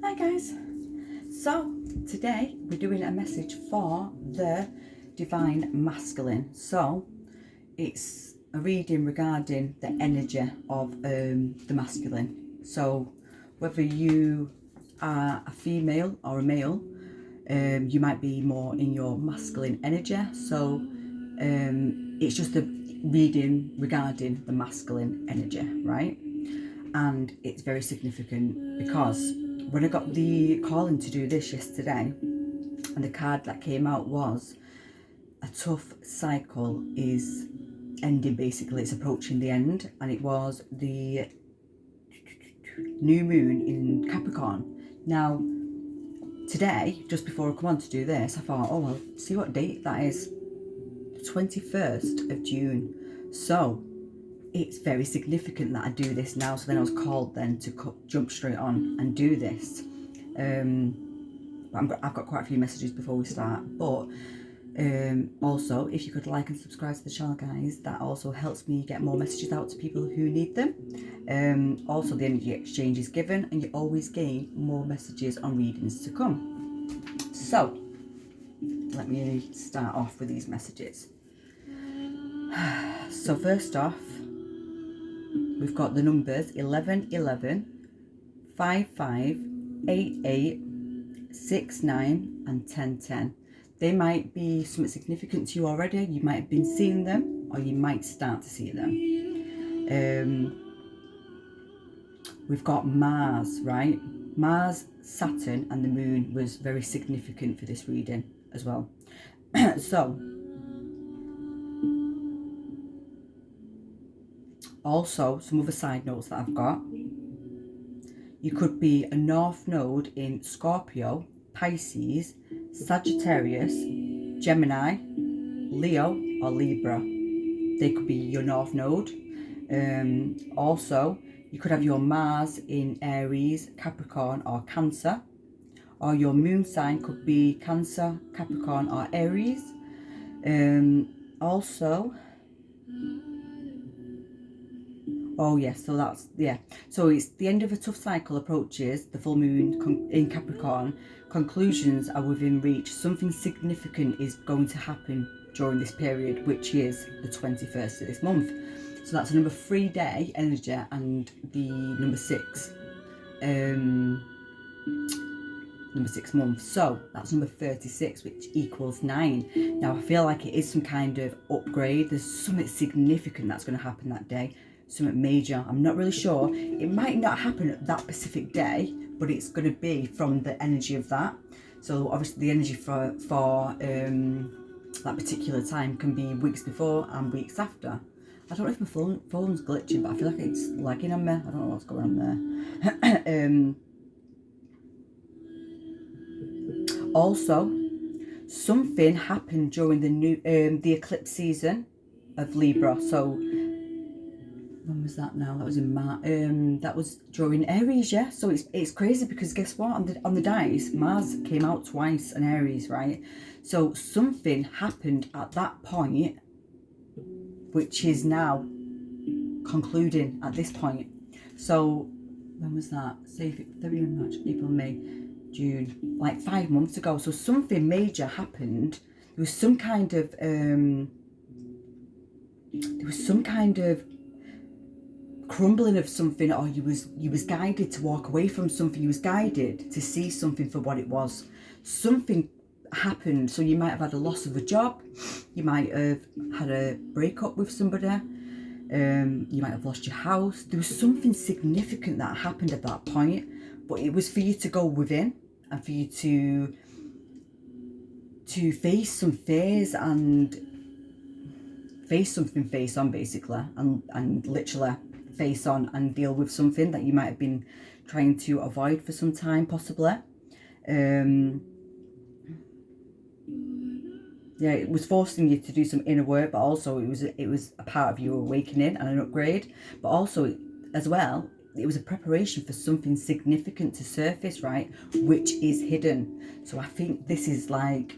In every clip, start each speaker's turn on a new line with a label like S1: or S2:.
S1: Hi guys, so today we're doing a message for the divine masculine. So it's a reading regarding the energy of the masculine. So whether you are a female or a male, you might be more in your masculine energy. So it's just a reading regarding the masculine energy, right? And it's very significant because when I got the calling to do this yesterday, and the card that came out was a tough cycle is ending, basically it's approaching the end, and it was the new moon in Capricorn. Now today, just before I come on to do this, I thought, oh, I'll see what date that is. The 21st of June. So it's very significant that I do this now. So then I was called then to jump straight on and do this. But I've got quite a few messages before we start. But also, if you could like and subscribe to the channel, guys, that also helps me get more messages out to people who need them. Also, the energy exchange is given, and you always gain more messages on readings to come. So let me start off with these messages. So first off, we've got the numbers 11, 11, 5, 5, 8, 8, 6, 9 and 10, 10. They might be something significant to you already. You might have been seeing them, or you might start to see them. We've got Mars, right? Mars, Saturn and the moon was very significant for this reading as well. So also some other side notes that I've got. You could be a north node in Scorpio, Pisces, Sagittarius, Gemini, Leo or Libra. They could be your north node. Also, you could have your Mars in Aries, Capricorn or Cancer. Or your moon sign could be Cancer, Capricorn or Aries. Also, oh yes, so that's, yeah. So it's the end of a tough cycle approaches, the full moon in Capricorn. Conclusions are within reach. Something significant is going to happen during this period, which is the 21st of this month. So that's a number 3 day energy, and the number 6 month. So that's number 36, which equals 9. Now I feel like it is some kind of upgrade. There's something significant that's going to happen that day. Something major. I'm not really sure. It might not happen at that specific day, but it's going to be from the energy of that. So obviously the energy for that particular time can be weeks before and weeks after. I don't know if my phone's glitching, but I feel like it's lagging on me. I don't know what's going on there. Also, something happened during the eclipse season of Libra. So when was that now? That was in March. That was during Aries, yeah. So it's crazy because guess what? On the dice, Mars came out twice in Aries, right? So something happened at that point, which is now concluding at this point. So when was that? Say February, March, April, May, June, like 5 months ago. So something major happened. There was some kind of crumbling of something, or you was guided to walk away from something. You was guided to see something for what it was. Something happened. So you might have had a loss of a job, you might have had a breakup with somebody, you might have lost your house. There was something significant that happened at that point, but it was for you to go within and for you to face some fears and face something face on, basically, and literally face on and deal with something that you might have been trying to avoid for some time, possibly. Yeah, it was forcing you to do some inner work, but also it was a part of your awakening and an upgrade. But also, as well, it was a preparation for something significant to surface, right? Which is hidden. So I think this is like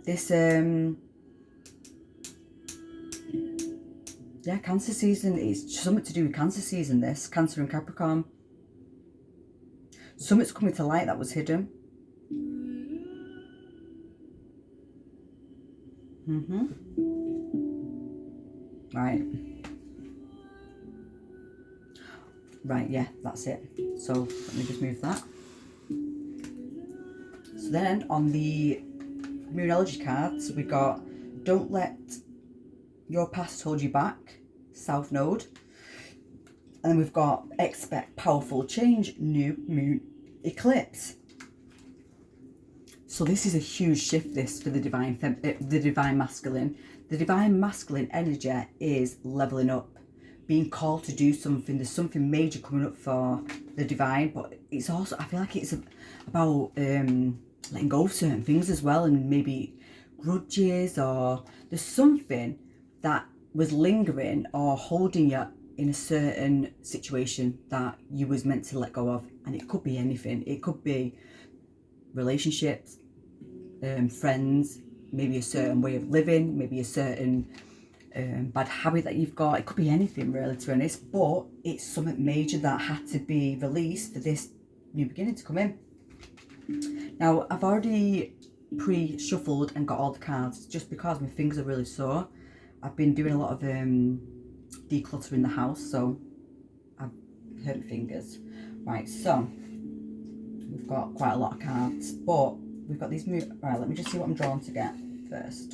S1: this. Yeah, Cancer season. It's something to do with Cancer season. This Cancer and Capricorn. Something's coming to light that was hidden. Right. Right, yeah, that's it. So let me just move that. So then on the Moonology cards, we got Don't Let Your Past Hold You Back, South Node. And then we've got Expect Powerful Change, New Moon Eclipse. So this is a huge shift, this, for the divine masculine. The divine masculine energy is leveling up, being called to do something. There's something major coming up for the divine, but it's also, I feel like it's about letting go of certain things as well, and maybe grudges, or there's something that was lingering or holding you in a certain situation that you was meant to let go of. And it could be anything. It could be relationships, friends, maybe a certain way of living, maybe a certain bad habit that you've got. It could be anything really, to be honest, but it's something major that had to be released for this new beginning to come in. Now, I've already pre-shuffled and got all the cards just because my fingers are really sore. I've been doing a lot of decluttering the house, so I've hurt my fingers. Right, so we've got quite a lot of cards, but we've got these right, let me just see what I'm drawn to get first.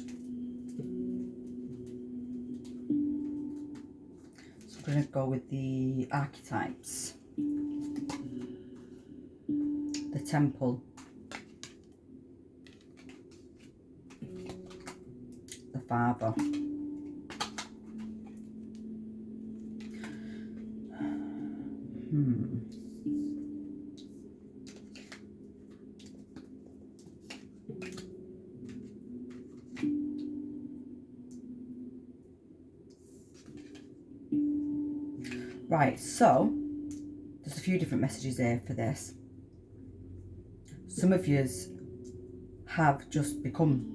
S1: So I'm going to go with the archetypes. The Temple. The Father. Right, so there's a few different messages here for this. Some of yous have just become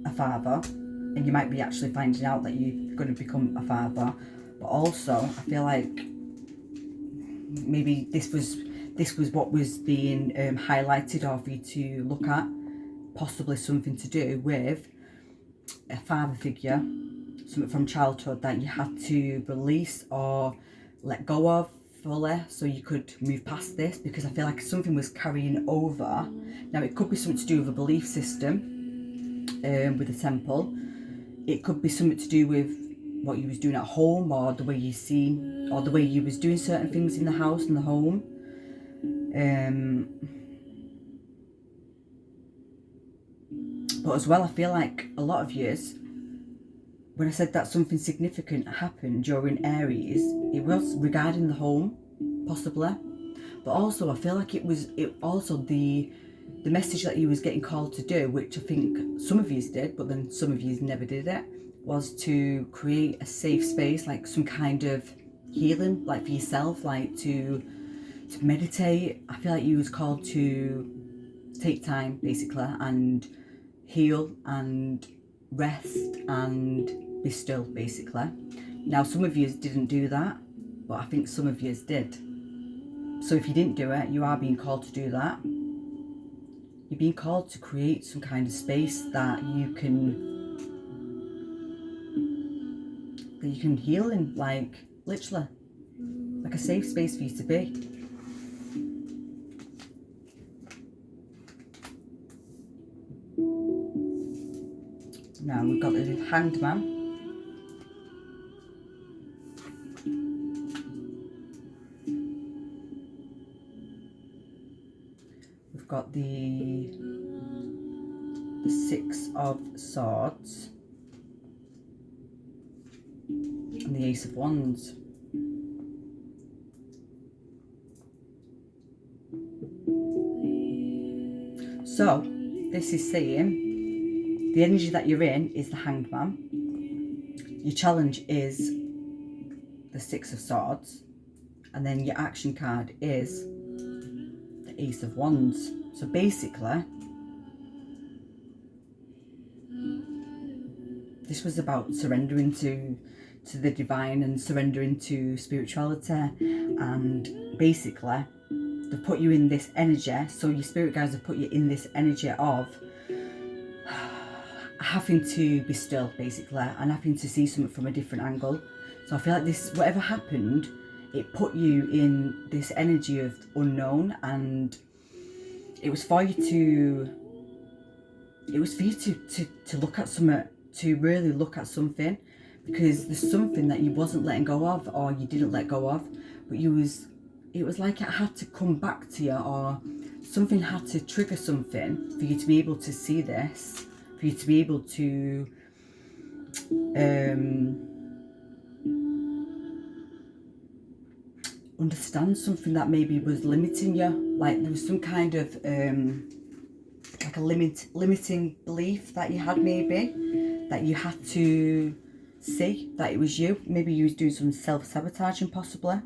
S1: a father, and you might be actually finding out that you're going to become a father. But also, I feel like maybe this was what was being highlighted or for you to look at. Possibly something to do with a father figure, something from childhood that you had to release or let go of fully so you could move past this, because I feel like something was carrying over. Now, it could be something to do with a belief system with the Temple. It could be something to do with what you was doing at home, or the way you seen, or the way you was doing certain things in the house and the home. But as well, I feel like a lot of years, when I said that something significant happened during Aries, it was regarding the home, possibly. But also, I feel like it also the message that you was getting called to do, which I think some of you did, but then some of you never did it, was to create a safe space, like some kind of healing, like for yourself, like to meditate. I feel like you was called to take time, basically, and heal and rest and be still, basically. Now, some of you didn't do that, but I think some of you did. So if you didn't do it, you are being called to do that. You're being called to create some kind of space that you can heal in, like literally, like a safe space for you to be. Now we've got the Hanged Man. We've got the Six of Swords and the Ace of Wands. So this is saying the energy that you're in is the Hanged Man. Your challenge is the Six of Swords, and then your action card is the Ace of Wands. So basically, this was about surrendering to the divine and surrendering to spirituality, and basically they've put you in this energy. So your spirit guides have put you in this energy of having to be still, basically, and having to see something from a different angle. So I feel like this, whatever happened, it put you in this energy of unknown, and it was for you to look at something, to really look at something, because there's something that you wasn't letting go of, or you didn't let go of, but it was like it had to come back to you, or something had to trigger something for you to be able to see this, for you to be able to understand something that maybe was limiting you. Like there was some kind of like a limiting belief that you had, maybe, that you had to see that it was you. Maybe you was doing some self-sabotaging, possibly.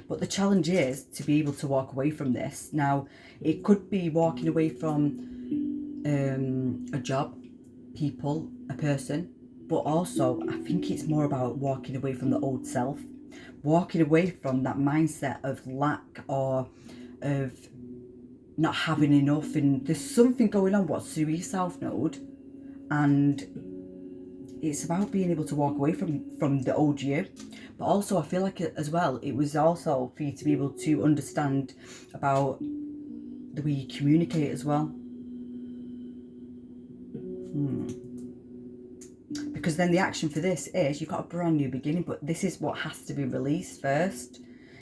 S1: But the challenge is to be able to walk away from this. Now, it could be walking away from a job, people, a person, but also I think it's more about walking away from the old self, walking away from that mindset of lack, or of not having enough, and there's something going on what's through your South Node, and it's about being able to walk away from the old you. But also I feel like as well, it was also for you to be able to understand about the way you communicate as well. Because then the action for this is you've got a brand new beginning, but this is what has to be released first.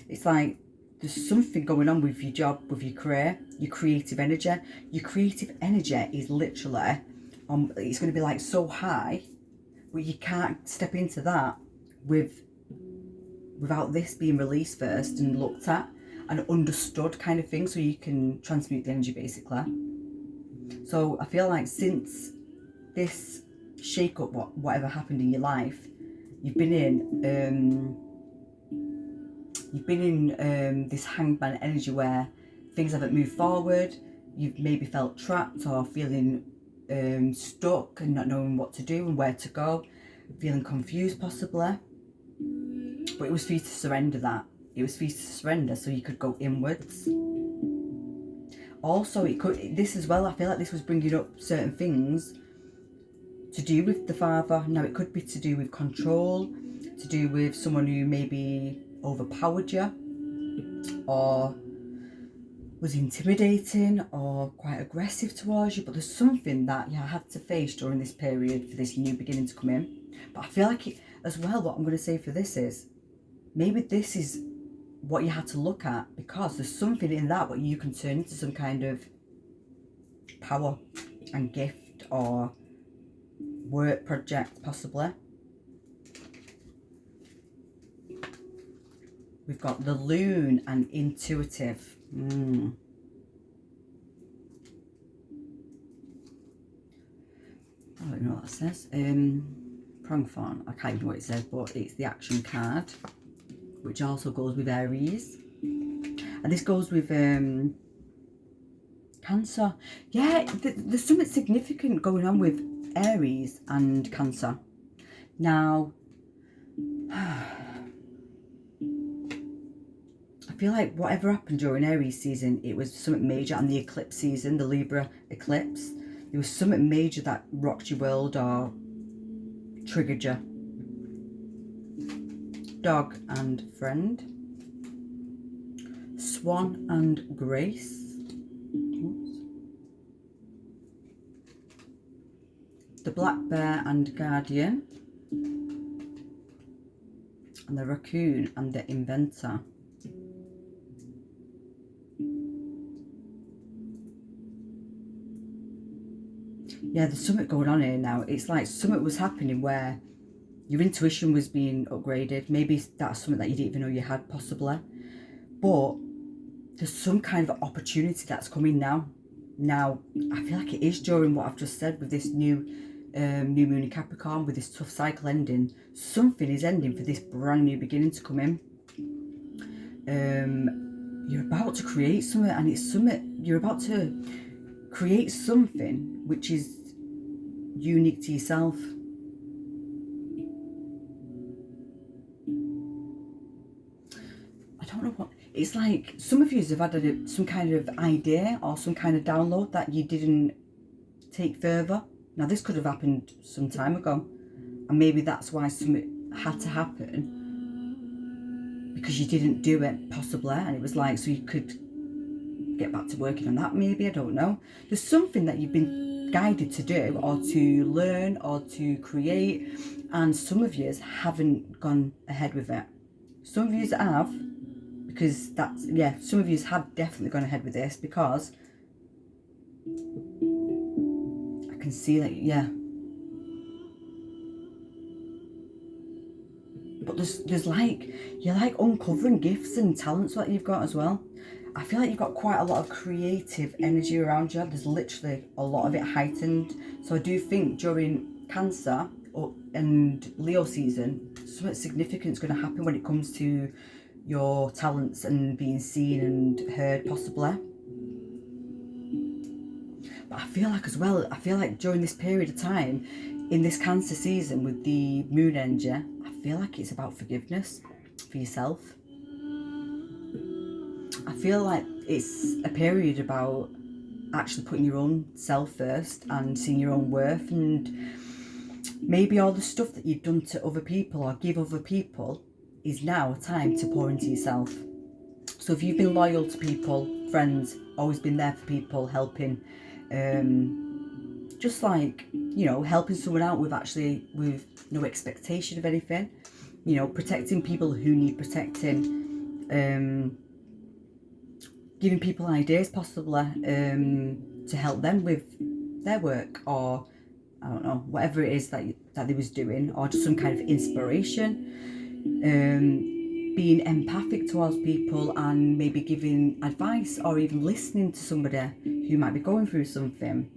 S1: It's like there's something going on with your job, with your career, your creative energy. Your creative energy is literally, it's going to be like so high, but you can't step into that without this being released first and looked at and understood, kind of thing, so you can transmute the energy, basically. So I feel like since this shake up, whatever happened in your life, you've been in this hangman energy where things haven't moved forward. You've maybe felt trapped, or feeling stuck and not knowing what to do and where to go, feeling confused, possibly. But it was for you to surrender that. It was for you to surrender so you could go inwards. Also, this as well, I feel like this was bringing up certain things to do with the father. Now, it could be to do with control, to do with someone who maybe overpowered you, or was intimidating, or quite aggressive towards you. But there's something that you had to face during this period for this new beginning to come in. But I feel like as well, what I'm going to say for this is, maybe this is what you had to look at, because there's something in that what you can turn into some kind of power and gift, or work project, possibly. We've got the Loon and Intuitive. I don't know what that says. Prongthorn. I can't even know what it says, but it's the action card, which also goes with Aries. And this goes with Cancer. Yeah, there's something significant going on with Aries and Cancer. Now, I feel like whatever happened during Aries season, it was something major, and the eclipse season, the Libra eclipse, there was something major that rocked your world or triggered you. Dog and Friend. Swan and Grace. Oops. The Black Bear and Guardian. And the Raccoon and the Inventor. Yeah, there's something going on here now. It's like something was happening where your intuition was being upgraded. Maybe that's something that you didn't even know you had, possibly. But there's some kind of opportunity that's coming now. Now, I feel like it is during what I've just said with this new moon in Capricorn, with this tough cycle ending. Something is ending for this brand new beginning to come in. You're about to create something, and it's something, you're about to create something which is unique to yourself. don't know what, it's like some of you have had some kind of idea or some kind of download that you didn't take further. Now this could have happened some time ago, and maybe that's why something had to happen, because you didn't do it possibly, and it was like so you could get back to working on that. Maybe, I don't know, there's something that you've been guided to do or to learn or to create, and some of you haven't gone ahead with it. Some of you have, because that's, yeah, some of you have definitely gone ahead with this, because I can see that, yeah. But there's like, you're like uncovering gifts and talents that you've got as well. I feel like you've got quite a lot of creative energy around you. There's literally a lot of it heightened. So I do think during Cancer and Leo season, something significant is going to happen when it comes to your talents and being seen and heard, possibly. But I feel like as well, I feel like during this period of time, in this Cancer season with the moon energy, I feel like it's about forgiveness for yourself. I feel like it's a period about actually putting your own self first and seeing your own worth, and maybe all the stuff that you've done to other people or give other people is now a time to pour into yourself. So if you've been loyal to people, friends, always been there for people, helping, just like, you know, helping someone out with no expectation of anything, you know, protecting people who need protecting, giving people ideas possibly to help them with their work, or I don't know, whatever it is that they was doing, or just some kind of inspiration, being empathic towards people and maybe giving advice or even listening to somebody who might be going through something,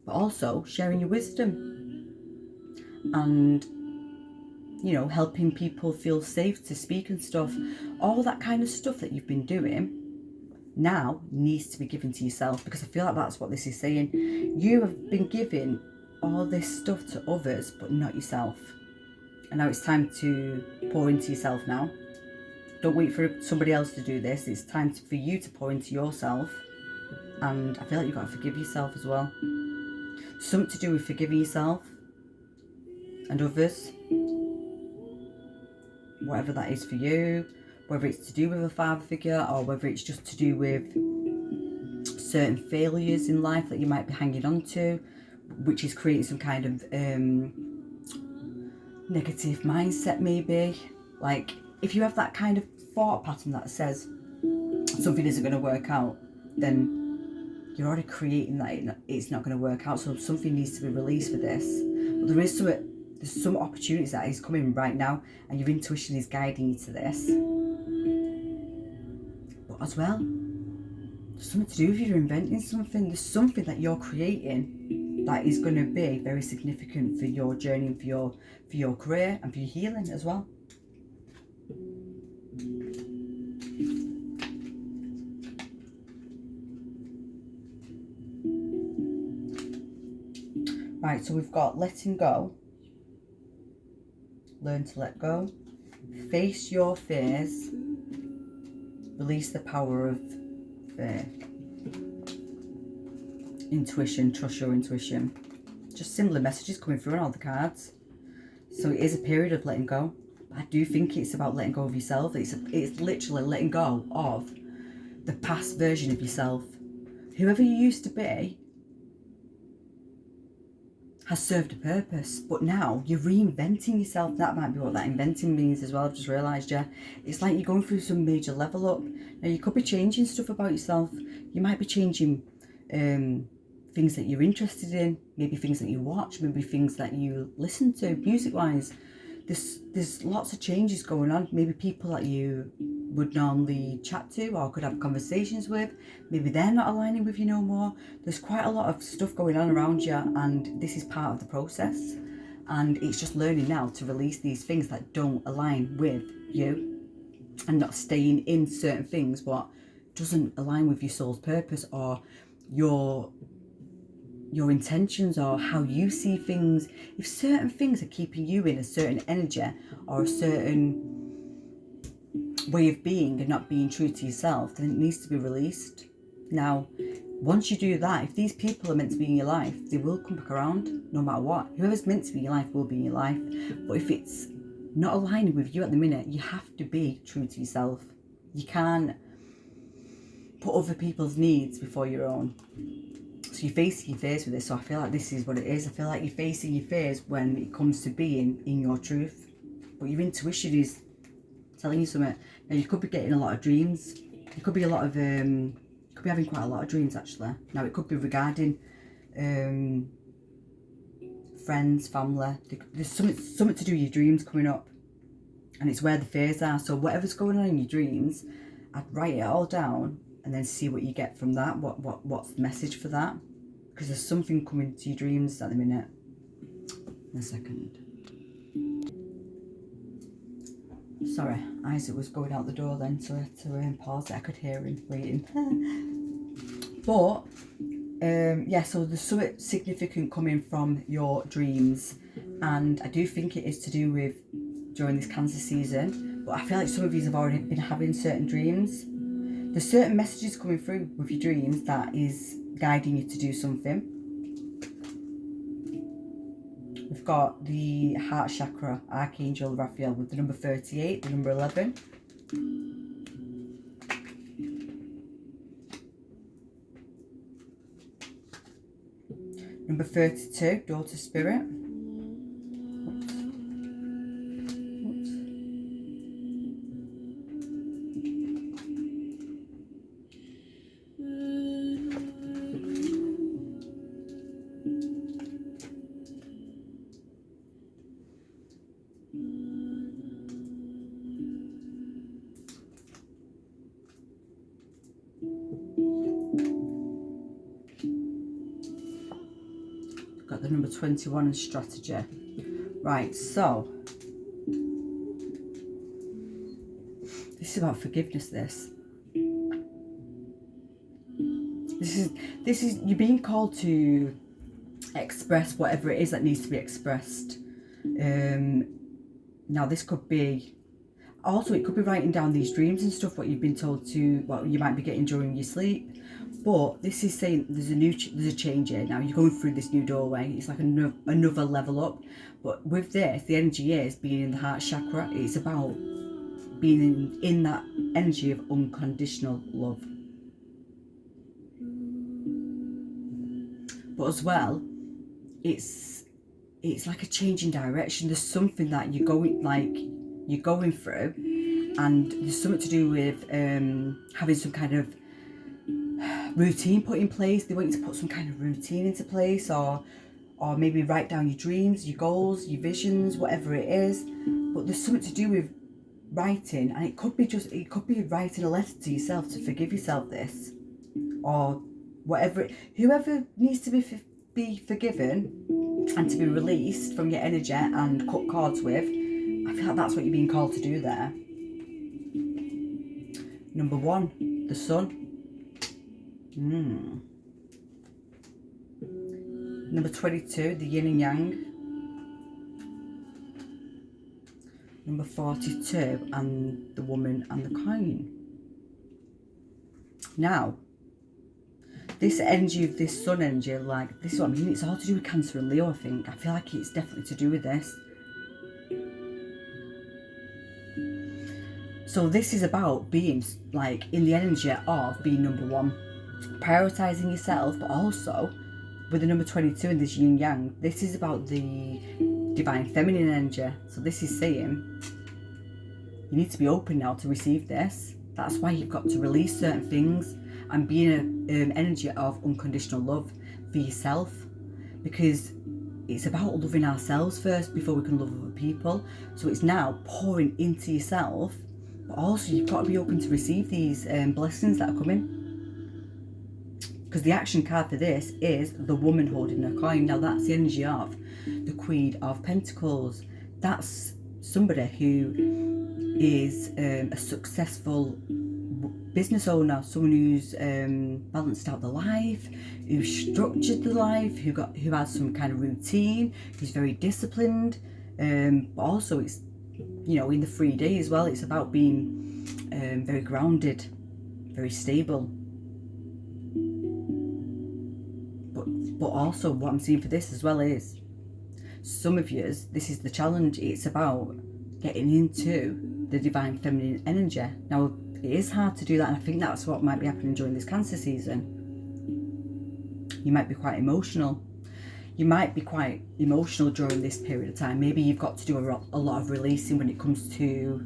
S1: but also sharing your wisdom and, you know, helping people feel safe to speak and stuff. All that kind of stuff that you've been doing now needs to be given to yourself, because I feel like that's what this is saying. You have been giving all this stuff to others but not yourself, and now it's time to pour into yourself now. Don't wait for somebody else to do this. It's time for you to pour into yourself, and I feel like you've got to forgive yourself as well. Something to do with forgiving yourself and others, whatever that is for you, whether it's to do with a father figure or whether it's just to do with certain failures in life that you might be hanging on to, which is creating some kind of negative mindset maybe. Like if you have that kind of thought pattern that says something isn't going to work out, then you're already creating that it's not going to work out. So something needs to be released for this. But there's some opportunities that is coming right now, and your intuition is guiding you to this. But as well, there's something to do with you inventing something. There's something that you're creating that is going to be very significant for your journey and for your career and for your healing as well. Right, so we've got letting go, learn to let go, face your fears, release the power of fear, intuition, trust your intuition. Just similar messages coming through on all the cards. So it is a period of letting go. I do think it's about letting go of yourself. It's literally letting go of the past version of yourself. Whoever you used to be has served a purpose, but now you're reinventing yourself. That might be what that inventing means as well. I've just realised, yeah. It's like you're going through some major level up. Now you could be changing stuff about yourself. You might be changing things that you're interested in, maybe things that you watch, maybe things that you listen to, music-wise. There's lots of changes going on. Maybe people that you would normally chat to or could have conversations with, maybe they're not aligning with you no more. There's quite a lot of stuff going on around you, and this is part of the process. And it's just learning now to release these things that don't align with you, and not staying in certain things what doesn't align with your soul's purpose or your intentions or how you see things. If certain things are keeping you in a certain energy or a certain way of being and not being true to yourself, then it needs to be released. Now, once you do that, if these people are meant to be in your life, they will come back around no matter what. Whoever's meant to be in your life will be in your life. But if it's not aligning with you at the minute, you have to be true to yourself. You can't put other people's needs before your own. So you're facing your fears with this. So I feel like this is what it is. I feel like you're facing your fears when it comes to being in your truth. But your intuition is telling you something. Now you could be getting a lot of dreams. You could be could be having quite a lot of dreams actually. Now it could be regarding friends, family. There's something to do with your dreams coming up, and it's where the fears are. So whatever's going on in your dreams, I'd write it all down and then see what you get from that. What's the message for that? Because there's something coming to your dreams at the minute. In a second. Sorry, Isaac was going out the door then, so I had to pause it. I could hear him waiting. But yeah, so there's something significant coming from your dreams, and I do think it is to do with during this Cancer season. But I feel like some of you have already been having certain dreams. There's certain messages coming through with your dreams that is guiding you to do something. We've got the heart chakra, Archangel Raphael, with the number 38, the number 11. Number 32, Daughter Spirit. Got the number 21 and strategy. Right, so this is about forgiveness. This is you're being called to express whatever it is that needs to be expressed. Now this could be also, it could be writing down these dreams and stuff, what you've been told to, what you might be getting during your sleep. But this is saying there's a change here now. You're going through this new doorway. It's like another level up. But with this, the energy is being in the heart chakra. It's about being in that energy of unconditional love. But as well, it's like a change in direction. There's something that you're going through, and there's something to do with having some kind of routine put in place. They want you to put some kind of routine into place, or maybe write down your dreams, your goals, your visions, whatever it is. But there's something to do with writing, and it could be writing a letter to yourself to forgive yourself this, or whatever. Whoever needs to be forgiven and to be released from your energy and cut cords with, I feel like that's what you're being called to do there. Number 1, the sun. Number 22, the yin and yang. Number 42, and the woman and the coin. Now, this energy of this sun energy, like, this is what I mean, it's all to do with Cancer and Leo, I think. I feel like it's definitely to do with this. So this is about being, like, in the energy of being number 1. Prioritising yourself, but also with the number 22 and this yin yang, this is about the divine feminine energy. So this is saying you need to be open now to receive this. That's why you've got to release certain things and be in an energy of unconditional love for yourself, because it's about loving ourselves first before we can love other people. So it's now pouring into yourself, but also you've got to be open to receive these blessings that are coming. Because the action card for this is the woman holding a coin. Now that's the energy of the Queen of Pentacles. That's somebody who is a successful business owner, someone who's balanced out the life, who's structured the life, who has some kind of routine, who's very disciplined. But also it's, you know, in the 3D as well, it's about being very grounded, very stable. But also what I'm seeing for this as well is, some of you, this is the challenge, it's about getting into the divine feminine energy. Now, it is hard to do that, and I think that's what might be happening during this Cancer season. You might be quite emotional. You might be quite emotional during this period of time. Maybe you've got to do a lot of releasing when it comes to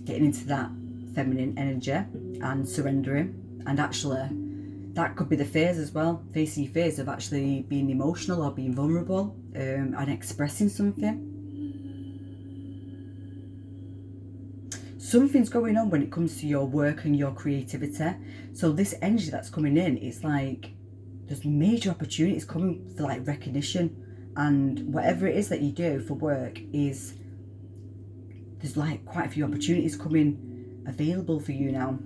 S1: getting into that feminine energy and surrendering. And actually, that could be the phase as well, facing your phase of actually being emotional or being vulnerable, and expressing something. Something's going on when it comes to your work and your creativity. So this energy that's coming in, it's like there's major opportunities coming for like recognition, and whatever it is that you do for work is, there's like quite a few opportunities coming available for you now.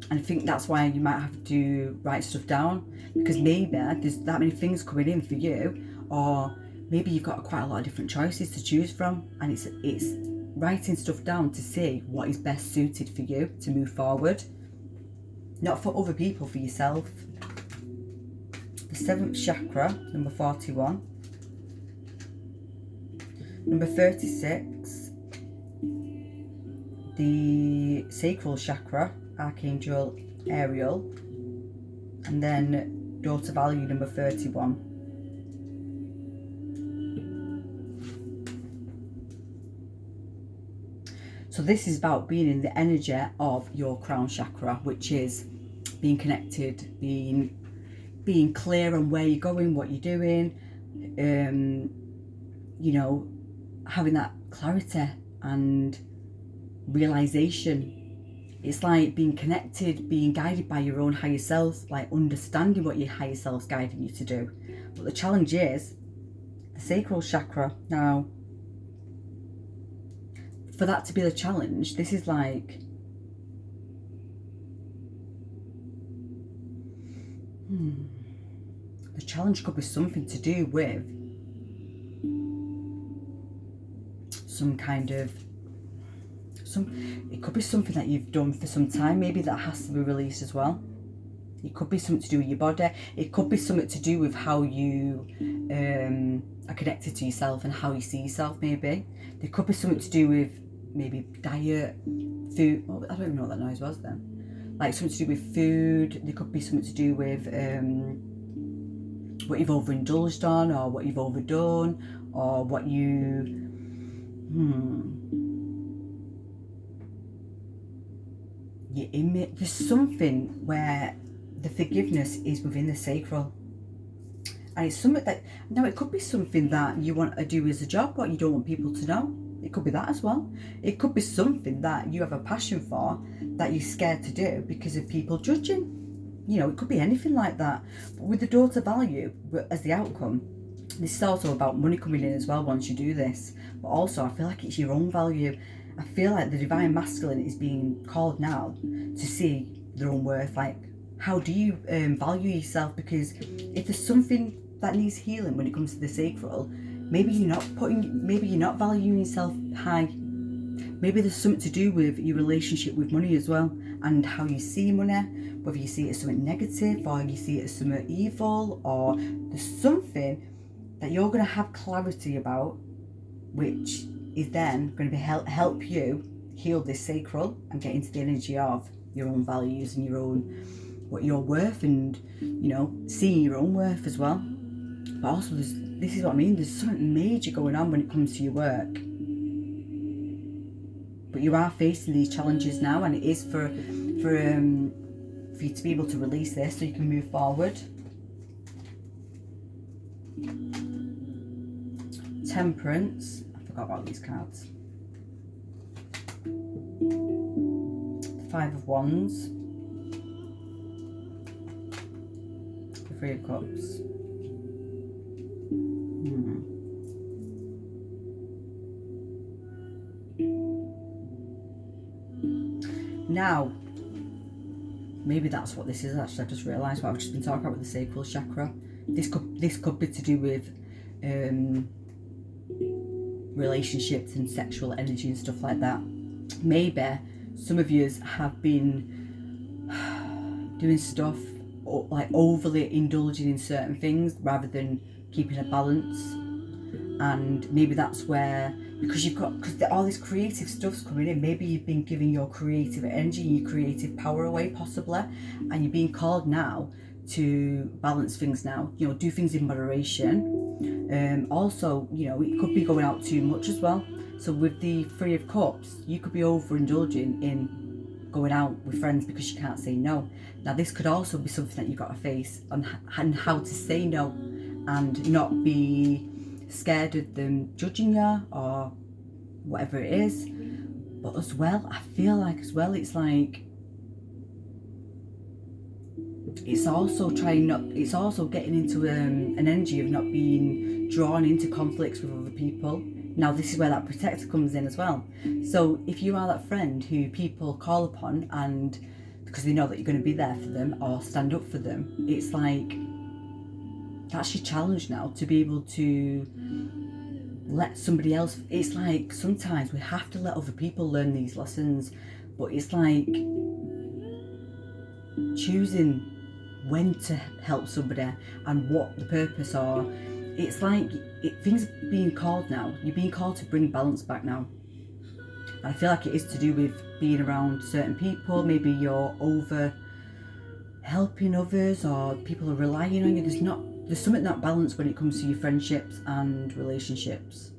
S1: And I think that's why you might have to write stuff down, because maybe there's that many things coming in for you, or maybe you've got quite a lot of different choices to choose from, and it's writing stuff down to see what is best suited for you to move forward, not for other people, for yourself. The 7th chakra, number 41. Number 36, the sacral chakra, Archangel Ariel. And then daughter value, number 31. So this is about being in the energy of your crown chakra, which is being connected, being clear on where you're going, what you're doing, you know, having that clarity and realization. It's like being connected, being guided by your own higher self, like understanding what your higher self's guiding you to do. But the challenge is the sacral chakra. Now, for that to be the challenge, this is like, the challenge could be something to do with some kind of, it could be something that you've done for some time, maybe that has to be released as well. It could be something to do with your body. It could be something to do with how you are connected to yourself and how you see yourself, maybe. There could be something to do with maybe diet, food. Oh, I don't even know what that noise was then. Like something to do with food. There could be something to do with what you've overindulged on, or what you've overdone, or what you... There's something where the forgiveness is within the sacral. And it's something that... Now, it could be something that you want to do as a job, but you don't want people to know. It could be that as well. It could be something that you have a passion for that you're scared to do because of people judging. You know, it could be anything like that. But with the daughter value as the outcome, this is also about money coming in as well once you do this. But also, I feel like it's your own value. I feel like the divine masculine is being called now to see their own worth. Like, how do you value yourself? Because if there's something that needs healing when it comes to the sacral, maybe you're not valuing yourself high. Maybe there's something to do with your relationship with money as well, and how you see money, whether you see it as something negative or you see it as something evil, or there's something that you're going to have clarity about, which is then going to help you heal this sacral and get into the energy of your own values and your own, what you're worth, and, you know, seeing your own worth as well. But also, this is what I mean, there's something major going on when it comes to your work. But you are facing these challenges now, and it is for you to be able to release this so you can move forward. Temperance. I forgot about these cards. The 5 of Wands. The 3 of Cups. Now, maybe that's what this is actually. I just realised what I've just been talking about with the sacral chakra. This could be to do with relationships and sexual energy and stuff like that. Maybe some of you have been doing stuff like overly indulging in certain things rather than keeping a balance. And maybe that's where, because all this creative stuff's coming in, maybe you've been giving your creative energy, your creative power away possibly, and you're being called now to balance things now, you know, do things in moderation. Also, you know, it could be going out too much as well. So with the Three of Cups, you could be overindulging in going out with friends because you can't say no. Now this could also be something that you've got to face on how to say no and not be scared of them judging you or whatever it is. But as well, I feel like as well, it's like it's also getting into an energy of not being drawn into conflicts with other people. Now this is where that protector comes in as well. So if you are that friend who people call upon and because they know that you're going to be there for them or stand up for them, it's like that's your challenge now, to be able to let somebody else. It's like sometimes we have to let other people learn these lessons, but it's like choosing when to help somebody and what the purpose are. It's like things are being called now. You're being called to bring balance back now. And I feel like it is to do with being around certain people. Maybe you're over helping others or people are relying on you. There's something not balanced when it comes to your friendships and relationships.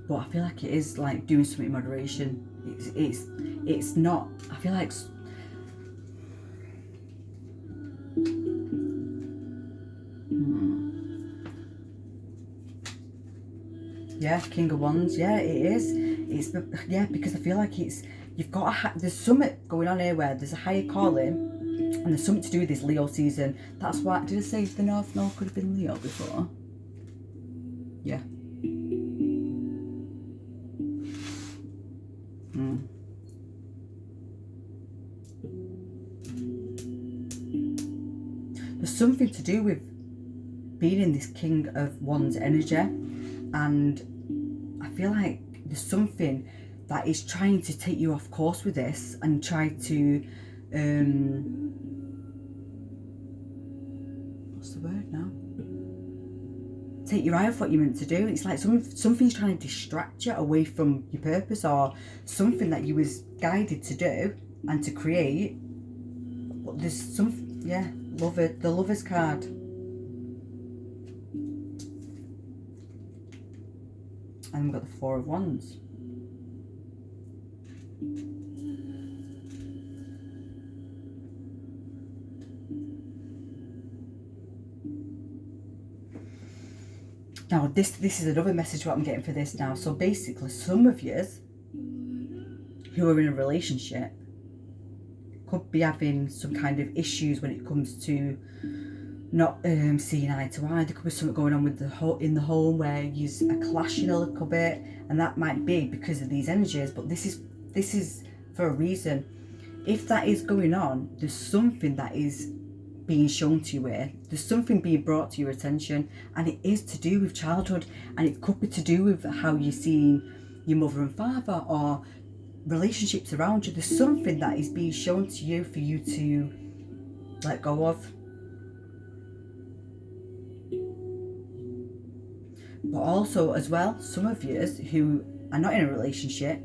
S1: But I feel like it is like doing something in moderation. It's not, I feel like yeah, King of Wands, yeah, it is. Yeah, because I feel like you've got there's something going on here where there's a higher calling and there's something to do with this Leo season. That's why, did I say the North Node could have been Leo before? Yeah. There's something to do with being in this King of Wands energy, and I feel like there's something that is trying to take you off course with this and try to what's the word now? Take your eye off what you're meant to do. It's like something's trying to distract you away from your purpose or something that you was guided to do and to create. But there's some, yeah, the Lover's card. And we've got the Four of Wands. Now this is another message what I'm getting for this now. So basically some of yous who are in a relationship could be having some kind of issues when it comes to not seeing eye to eye. There could be something going on with in the home where you're clashing a little bit, and that might be because of these energies, but this is for a reason. If that is going on, there's something that is being shown to you here. There's something being brought to your attention, and it is to do with childhood, and it could be to do with how you're seeing your mother and father or relationships around you. There's something that is being shown to you for you to let go of. But also as well, some of you who are not in a relationship,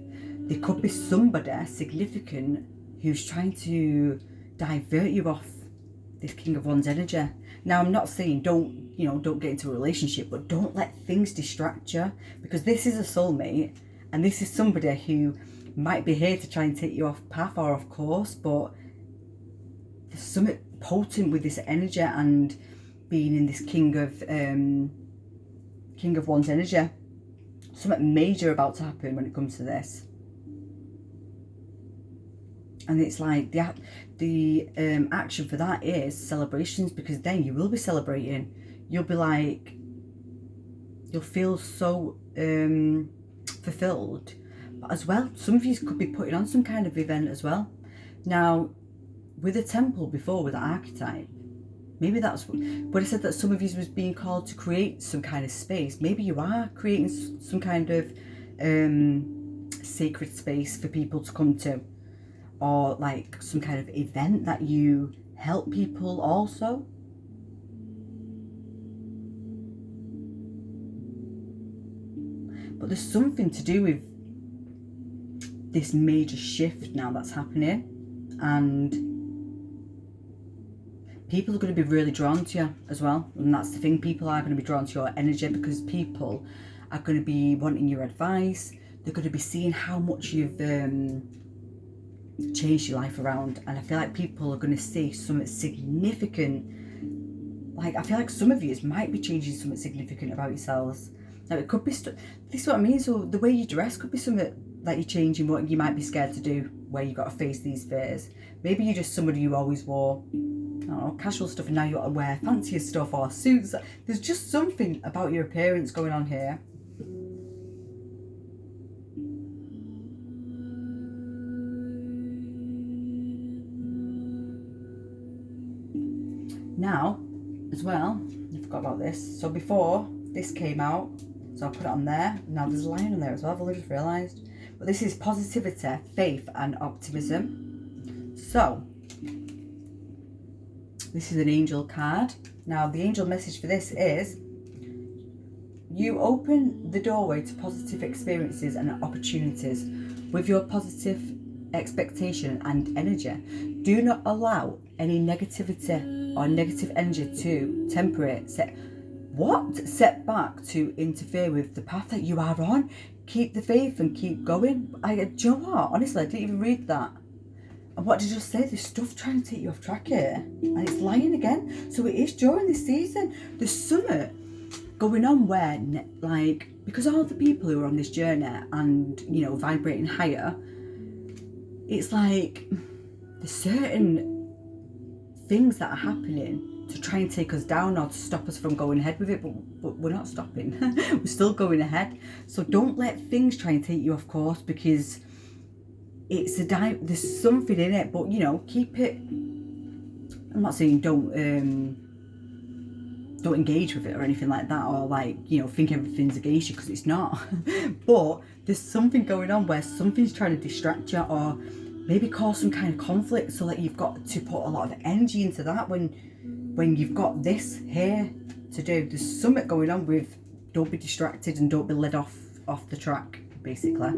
S1: there could be somebody significant who's trying to divert you off this King of Wands energy. Now I'm not saying don't get into a relationship, but don't let things distract you, because this is a soulmate and this is somebody who might be here to try and take you off path or off course, but there's something potent with this energy and being in this King of Wands energy. Something major about to happen when it comes to this. And it's like the action for that is celebrations, because then you will be celebrating. You'll be like, you'll feel so fulfilled. But as well, some of you could be putting on some kind of event as well. Now, with a temple before, with the archetype, Maybe that's when I said that some of you was being called to create some kind of space. Maybe you are creating some kind of sacred space for people to come to, or like some kind of event that you help people also. But there's something to do with this major shift now that's happening, and people are going to be really drawn to you as well. And that's the thing, people are going to be drawn to your energy because people are going to be wanting your advice. They're going to be seeing how much you've changed your life around, and I feel like people are going to see something significant. Like, I feel like some of you might be changing something significant about yourselves. Now, it could be this is what I mean. So the way you dress could be something that you're changing, what you might be scared to do, where you got to face these fears. Maybe you're just somebody who always wore, I don't know, casual stuff, and now you got to wear fancier stuff or suits. There's just something about your appearance going on here. Now, as well, I forgot about this. So before this came out, so I put it on there. Now there's a line on there as well, I've only just realised. But this is positivity, faith and optimism. So, this is an angel card. Now the angel message for this is, you open the doorway to positive experiences and opportunities with your positive expectation and energy. Do not allow any negativity or negative energy to set back to interfere with the path that you are on. Keep the faith and keep going. Do you know what? Honestly, I didn't even read that. And what did I just say? There's stuff trying to take you off track here, and it's lying again. So it is during this season. There's something going on where, like, because all the people who are on this journey and, you know, vibrating higher, it's like there's certain things that are happening to try and take us down or to stop us from going ahead with it, but we're not stopping. We're still going ahead. So don't let things try and take you off course, because it's there's something in it, but, you know, keep it. I'm not saying don't engage with it or anything like that, or, like, you know, think everything's against you, because it's not. But there's something going on where something's trying to distract you, or maybe cause some kind of conflict, so that you've got to put a lot of energy into that when you've got this here to do. There's something going on with, don't be distracted and don't be led off the track, basically.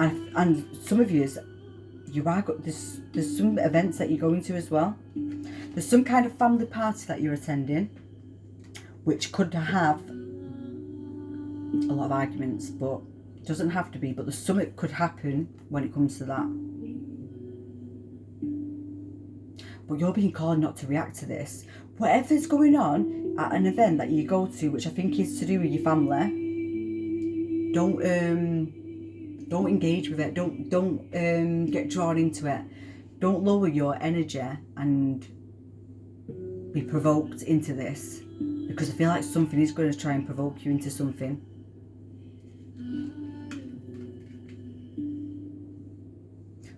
S1: And some of you are there's some events that you're going to as well. There's some kind of family party that you're attending, which could have a lot of arguments, but it doesn't have to be. But there's something could happen when it comes to that. But you're being called not to react to this. Whatever's going on at an event that you go to, which I think is to do with your family, don't engage with it. Don't get drawn into it. Don't lower your energy and be provoked into this, because I feel like something is going to try and provoke you into something.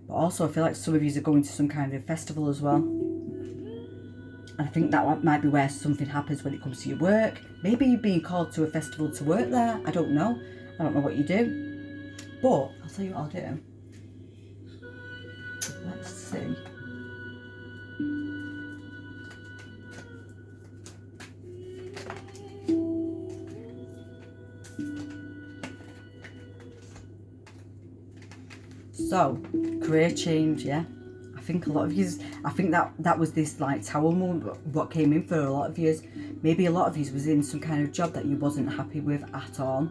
S1: But also, I feel like some of you are going to some kind of festival as well. And I think that might be where something happens when it comes to your work. Maybe you're being called to a festival to work there. I don't know. I don't know what you do. But I'll tell you what I'll do. Let's see. So, career change, yeah. I think a lot of you, I think that was this, like, tower moment, what came in for a lot of you. Maybe a lot of you was in some kind of job that you wasn't happy with at all.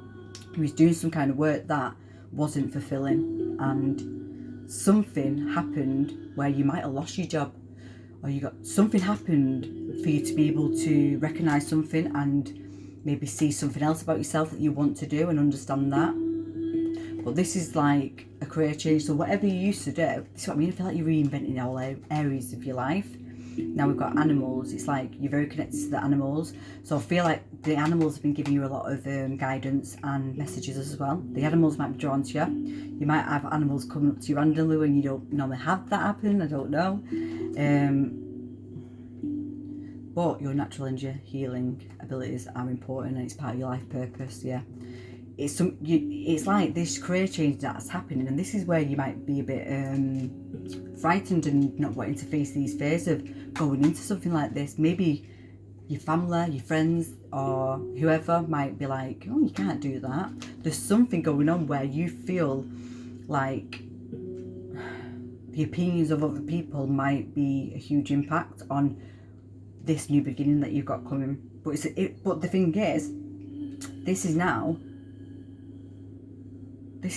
S1: You was doing some kind of work that wasn't fulfilling, and something happened where you might have lost your job, or something happened for you to be able to recognise something and maybe see something else about yourself that you want to do and understand that. But this is like a career change. So whatever you used to do, this is what I mean. I feel like you're reinventing all areas of your life. Now we've got animals. It's like you're very connected to the animals. So I feel like the animals have been giving you a lot of guidance and messages as well. The animals might be drawn to you. You might have animals coming up to you randomly when you don't normally have that happen. I don't know. But your natural energy healing abilities are important, and it's part of your life purpose. Yeah. It's like this career change that's happening, and this is where you might be a bit frightened and not wanting to face these fears of going into something like this. Maybe your family, your friends, or whoever might be like, oh, you can't do that. There's something going on where you feel like the opinions of other people might be a huge impact on this new beginning that you've got coming. But the thing is, this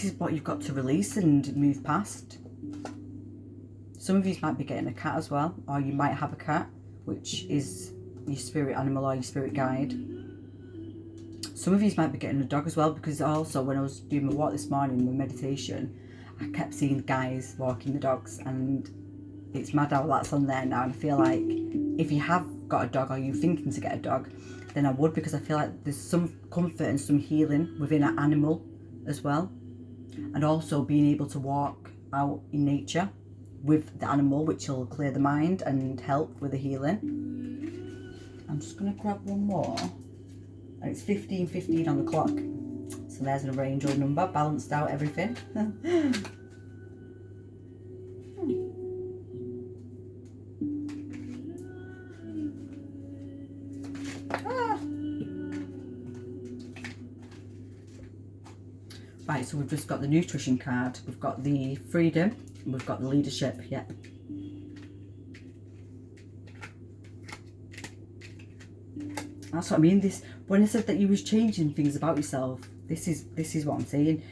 S1: is what you've got to release and move past. Some of you might be getting a cat as well, or you might have a cat, which is your spirit animal or your spirit guide. Some of you might be getting a dog as well, because also when I was doing my walk this morning, my meditation, I kept seeing guys walking the dogs, and it's mad how that's on there now. And I feel like if you have got a dog or you're thinking to get a dog, then I would, because I feel like there's some comfort and some healing within an animal as well. And also being able to walk out in nature with the animal, which will clear the mind and help with the healing. I'm just going to grab one more, and it's 15:15 on the clock, so there's an angel number, balanced out everything. Right, so we've just got the nutrition card, we've got the freedom, and we've got the leadership. Yeah. That's what I mean. This, when I said that you was changing things about yourself, this is what I'm saying.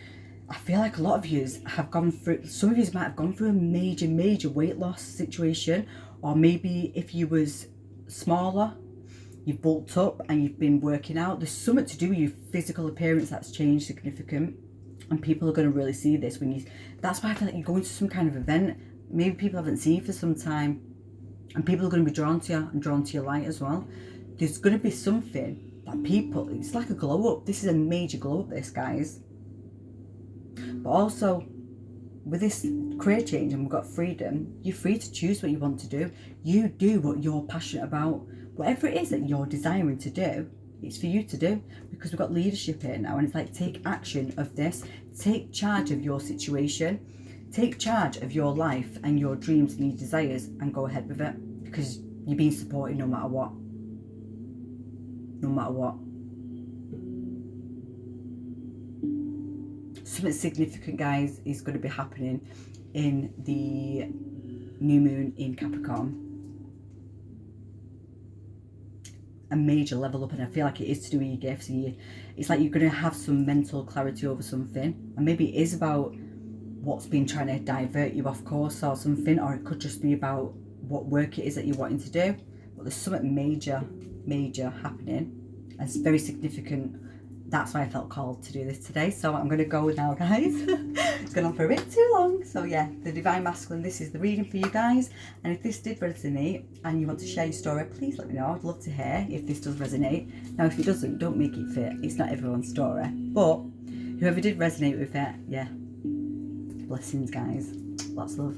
S1: I feel like a lot of you have gone through, some of you might have gone through a major weight loss situation, or maybe if you was smaller, you've bulked up and you've been working out. There's something to do with your physical appearance that's changed significant. And people are going to really see this when you, that's why I feel like you're going to some kind of event, maybe people haven't seen you for some time, and people are going to be drawn to you and drawn to your light as well. There's going to be something that people, it's like a glow up. This is a major glow up, this, guys. But also with this career change, and we've got freedom, you're free to choose what you want to do. You do what you're passionate about. Whatever it is that you're desiring to do, it's for you to do, because we've got leadership here now, and it's like, take action of this, take charge of your situation, take charge of your life and your dreams and your desires, and go ahead with it, because you're being supported no matter what. No matter what. Something significant, guys, is going to be happening in the new moon in Capricorn. A major level up, and I feel like it is to do with your gifts. It's like you're going to have some mental clarity over something, and maybe it is about what's been trying to divert you off course or something, or it could just be about what work it is that you're wanting to do. But there's something major happening, and it's very significant. That's why I felt called to do this today. So I'm going to go now, guys. It's gone on for a bit too long. So yeah, the Divine Masculine, this is the reading for you guys. And if this did resonate and you want to share your story, please let me know. I'd love to hear if this does resonate. Now, if it doesn't, don't make it fit. It's not everyone's story. But whoever did resonate with it, yeah, blessings, guys. Lots of love.